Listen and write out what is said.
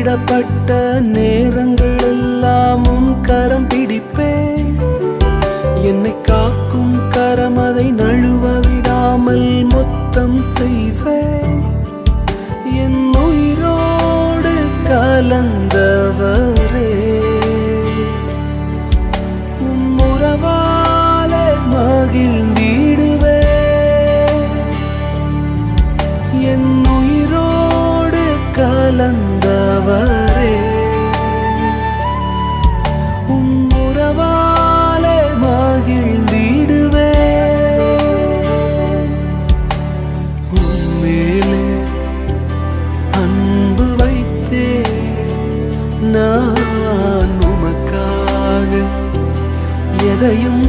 கைவிடப்பட்ட நேரங்கள் எல்லாம் உன் கரம் பிடிப்பேன். என்னை காக்கும் கரம் அதை நழுவ விடாமல் மொத்தம் செய்வேன். என் உயிரோடு கலந்தவரே, உன் உறவாலே மகிழ்ந்திடுவே. என் உயிரோடு கலந்தவரே, உன் உறவாலே மகிழ்ந்திடுவே. உன் மேலே அன்பு வைத்தே நான் உமக்காக எதையும்